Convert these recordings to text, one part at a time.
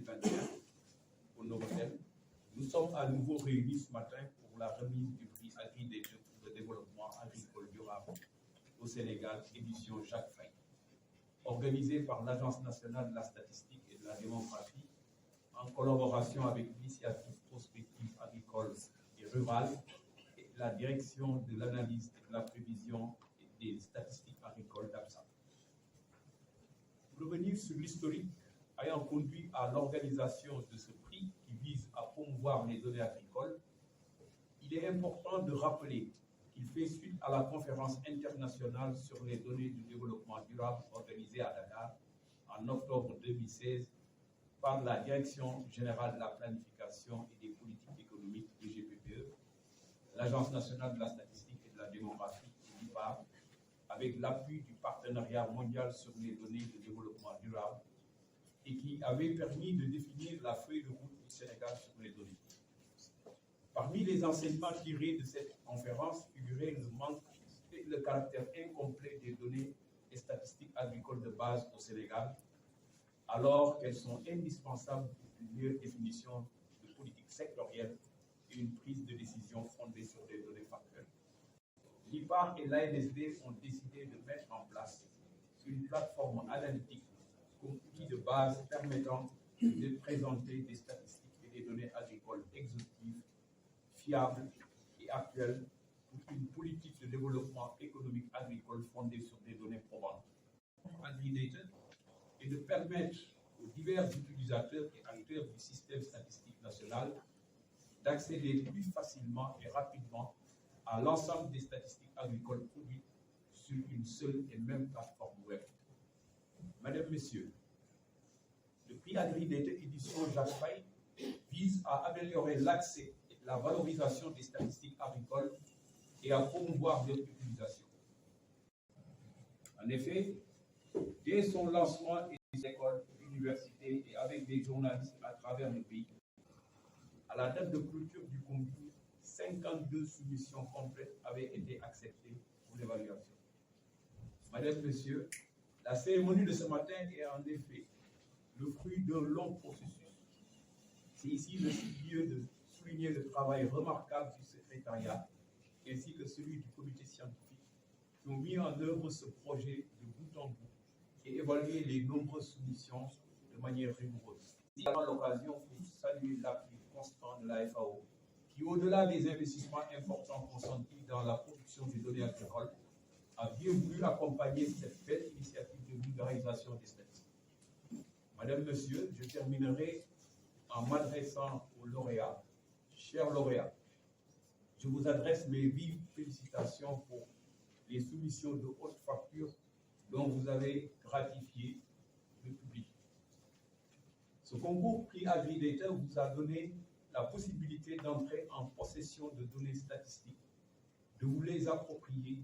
2021 au Novotel. Nous sommes à nouveau réunis ce matin pour la remise du prix AgriData pour le développement agricole durable au Sénégal, édition Jacques Faye, organisée par l'Agence nationale de la statistique et de la démographie, en collaboration avec l'initiative prospective agricole et rurale et la direction de l'analyse de la prévision et des statistiques agricoles d'APSA. Pour revenir sur l'historique ayant conduit à l'organisation de ce prix qui vise à promouvoir les données agricoles, il est important de rappeler qu'il fait suite à la conférence internationale sur les données du développement durable organisée à Dakar en octobre 2016 par la Direction générale de la planification et des politiques économiques de GPPE, l'Agence nationale de la statistique et de la démographie, l'IPAR, avec l'appui du partenariat mondial sur les données de développement durable et qui avait permis de définir la feuille de route du Sénégal sur les données. Parmi les enseignements tirés de cette conférence figurait le manque et le caractère incomplet des données et statistiques agricoles de base au Sénégal, alors qu'elles sont indispensables pour une meilleure définition de politique sectorielle et une prise de décision fondée sur des données factuelles. L'IPAR et l'ANSD ont décidé de mettre en place une plateforme analytique comme outil de base permettant de présenter des statistiques et des données agricoles exhaustives, fiables et actuelles pour une politique de développement économique agricole fondée sur des données probantes. AgriData et de permettre aux divers utilisateurs et acteurs du système statistique national d'accéder plus facilement et rapidement à l'ensemble des statistiques agricoles produites sur une seule et même plateforme web. Mesdames, Messieurs, le prix AgriData édition Jacques Faye vise à améliorer l'accès et la valorisation des statistiques agricoles et à promouvoir leur utilisation. En effet, dès son lancement et des écoles, universités et avec des journalistes à travers le pays, à la date de clôture du concours, 52 soumissions complètes avaient été acceptées pour l'évaluation. Mesdames, Messieurs, la cérémonie de ce matin est en effet le fruit d'un long processus. C'est ici le lieu de souligner le travail remarquable du secrétariat ainsi que celui du comité scientifique qui ont mis en œuvre ce projet de bout en bout et évalué les nombreuses soumissions de manière rigoureuse. C'est l'occasion pour saluer l'appui constant de la FAO qui, au-delà des investissements importants consentis dans la production des données agricoles, a bien voulu accompagner cette belle initiative de vulgarisation des statistiques. Madame, Monsieur, je terminerai en m'adressant aux lauréats. Chers lauréats, je vous adresse mes vives félicitations pour les soumissions de haute facture dont vous avez gratifié le public. Ce concours prix AgriData vous a donné la possibilité d'entrer en possession de données statistiques, de vous les approprier,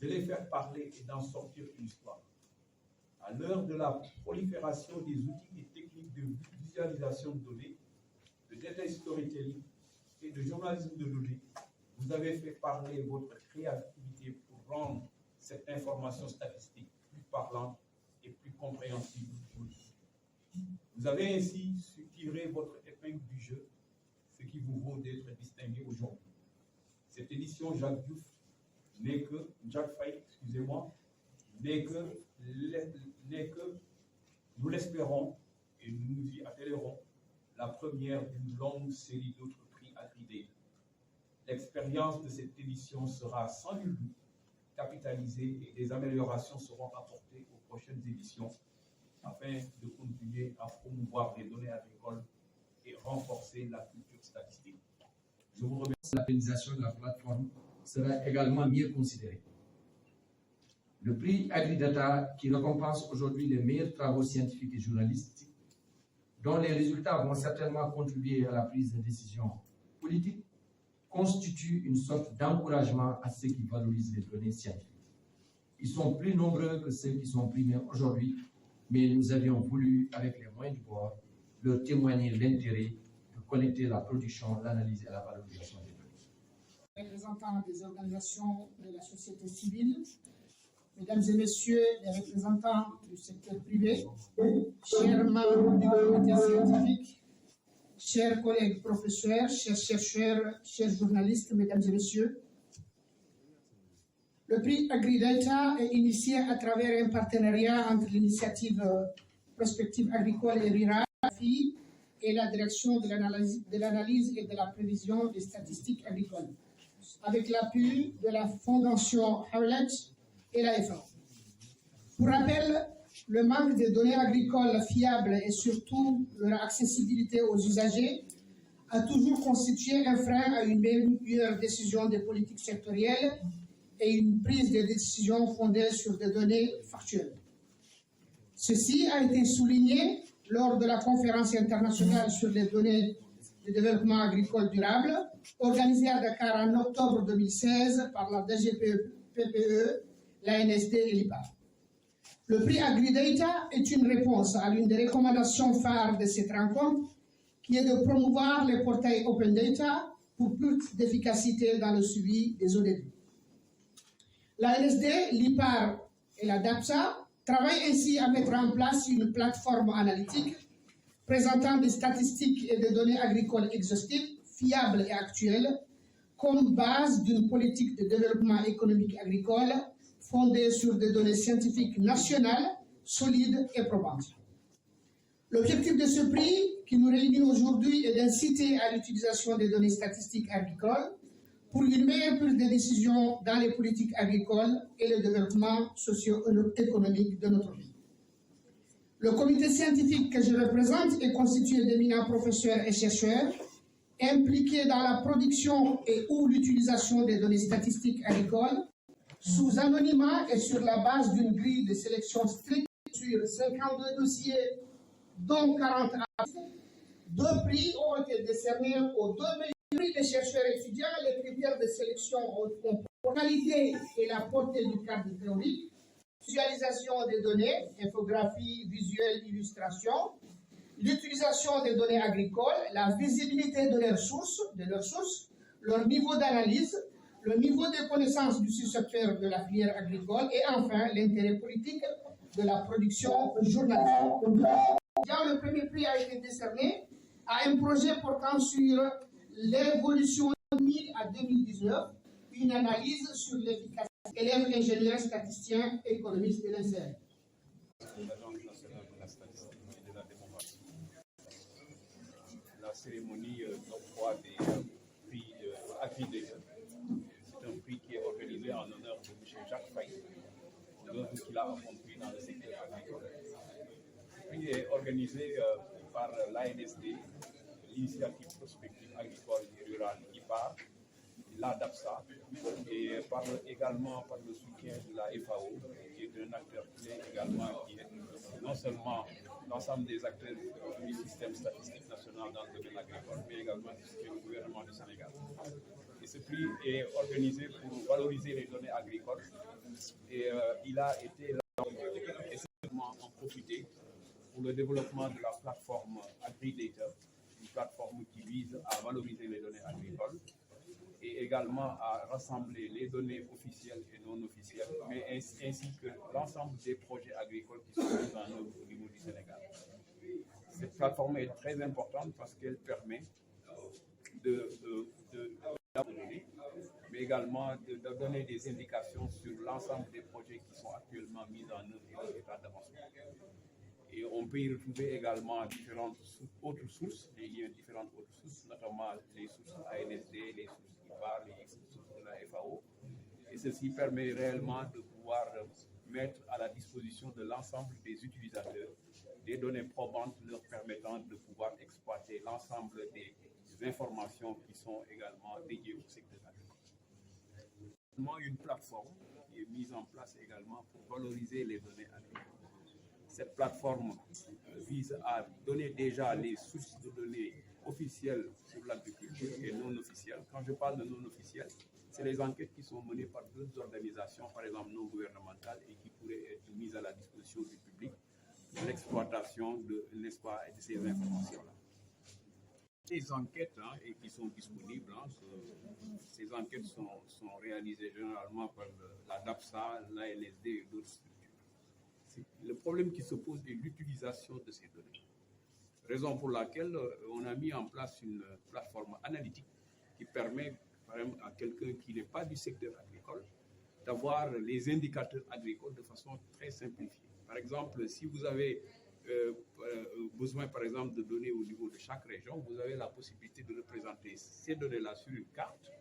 de les faire parler et d'en sortir une histoire. À l'heure de la prolifération des outils et techniques de visualisation de données, de data storytelling et de journalisme de données, vous avez fait parler votre créativité pour rendre cette information statistique plus parlante et plus compréhensible pour vous. Vous avez ainsi su tirer votre épingle du jeu, ce qui vous vaut d'être distingué aujourd'hui. Cette édition Jacques Faye, n'est que, nous l'espérons et nous nous y attellerons, la première d'une longue série d'autres prix AgriData. L'expérience de cette édition sera sans nul doute capitalisée et des améliorations seront apportées aux prochaines éditions afin de continuer à promouvoir les données agricoles et renforcer la culture statistique. Je vous remercie. La pérennisation de la plateforme sera également mieux considérée. Le prix AgriData, qui récompense aujourd'hui les meilleurs travaux scientifiques et journalistiques, dont les résultats vont certainement contribuer à la prise de décision politique, constitue une sorte d'encouragement à ceux qui valorisent les données scientifiques. Ils sont plus nombreux que ceux qui sont primés aujourd'hui, mais nous avions voulu, avec les moyens du bord, leur témoigner l'intérêt de connecter la production, l'analyse et la valorisation des données. Représentants des organisations de la société civile, Mesdames et Messieurs les représentants du secteur privé, chers membres du comité scientifique, chers collègues professeurs, chers chercheurs, chers journalistes, mesdames et messieurs, le prix AgriData est initié à travers un partenariat entre l'initiative Prospective agricole et rurale et la direction de l'analyse et de la prévision des statistiques agricoles, avec l'appui de la Fondation Hewlett et la FAO. Pour rappel, le manque de données agricoles fiables et surtout leur accessibilité aux usagers a toujours constitué un frein à une meilleure décision des politiques sectorielles et une prise de décision fondée sur des données factuelles. Ceci a été souligné lors de la conférence internationale sur les données de développement agricole durable, organisée à Dakar en octobre 2016 par la DGPPE, l'ANSD et l'IPAR. Le prix AgriData est une réponse à l'une des recommandations phares de cette rencontre, qui est de promouvoir les portails Open Data pour plus d'efficacité dans le suivi des ODD. L'ANSD, l'IPAR et la DAPSA travaillent ainsi à mettre en place une plateforme analytique présentant des statistiques et des données agricoles exhaustives, fiables et actuelles, comme base d'une politique de développement économique agricole fondée sur des données scientifiques nationales, solides et probantes. L'objectif de ce prix, qui nous réunit aujourd'hui, est d'inciter à l'utilisation des données statistiques agricoles pour une meilleure prise de décision dans les politiques agricoles et le développement socio-économique de notre pays. Le comité scientifique que je représente est constitué d'éminents professeurs et chercheurs impliqués dans la production et ou l'utilisation des données statistiques agricoles sous anonymat et sur la base d'une grille de sélection stricte sur 52 dossiers, dont 40 articles. 2 prix ont été décernés aux 2 meilleurs prix des chercheurs étudiants. Les critères de sélection ont pour qualité et la portée du cadre théorique, visualisation des données, infographie, visuelle, illustration, l'utilisation des données agricoles, la visibilité de leurs sources, leur niveau d'analyse, le niveau de connaissance du secteur de la filière agricole et enfin l'intérêt politique de la production journalistique. Le premier prix a été décerné à un projet portant sur l'évolution de 2000 à 2019, une analyse sur l'efficacité élèves, ingénieurs, statisticiens et économistes de l'INSEE. L'Agence nationale de la statistique et de la démographie. La cérémonie d'octroi des prix AgriData. C'est un prix qui est organisé en honneur de M. Jacques Faye, l'œuvre qu'il a accomplie dans le secteur agricole. Le prix est organisé par l'ANSD, l'initiative prospective agricole et rurale IPAR, la DAPSA, et également par le soutien de la FAO, qui est un acteur clé également, qui est non seulement l'ensemble des acteurs du système statistique national dans le domaine agricole, mais également du soutien du gouvernement du Sénégal. Et ce prix est organisé pour valoriser les données agricoles et il a été essentiellement en profité pour le développement de la plateforme AgriData, une plateforme qui vise à valoriser les données agricoles et également à rassembler les données officielles et non officielles, mais ainsi que l'ensemble des projets agricoles qui sont mis en œuvre au niveau du Sénégal. Cette plateforme est très importante parce qu'elle permet mais également de donner des indications sur l'ensemble des projets qui sont actuellement mis en œuvre et en état d'avancement. Et on peut y retrouver également différentes autres sources, différentes autres sources, notamment les sources ANSD, les sources IPAR, les sources de la FAO. Et ceci permet réellement de pouvoir mettre à la disposition de l'ensemble des utilisateurs des données probantes leur permettant de pouvoir exploiter l'ensemble des informations qui sont également dédiées au secteur agricole. Une plateforme qui est mise en place également pour valoriser les données agricoles. Cette plateforme vise à donner déjà les sources de données officielles sur l'agriculture et non officielles. Quand je parle de non officielles, c'est les enquêtes qui sont menées par d'autres organisations, par exemple non gouvernementales, et qui pourraient être mises à la disposition du public pour l'exploitation de ces informations-là. Ces enquêtes et qui sont disponibles, ces enquêtes sont réalisées généralement par la DAPSA, l'ANSD et d'autres structures. Le problème qui se pose est l'utilisation de ces données. Raison pour laquelle on a mis en place une plateforme analytique qui permet par exemple, à quelqu'un qui n'est pas du secteur agricole d'avoir les indicateurs agricoles de façon très simplifiée. Par exemple, si vous avez besoin, par exemple, de données au niveau de chaque région, vous avez la possibilité de représenter ces données-là sur une carte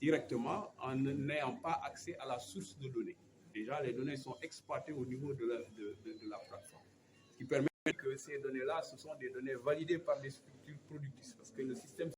directement en n'ayant pas accès à la source de données. Déjà, les données sont exploitées au niveau de la plateforme, ce qui permet que ces données-là, ce sont des données validées par des structures productrices, parce que le système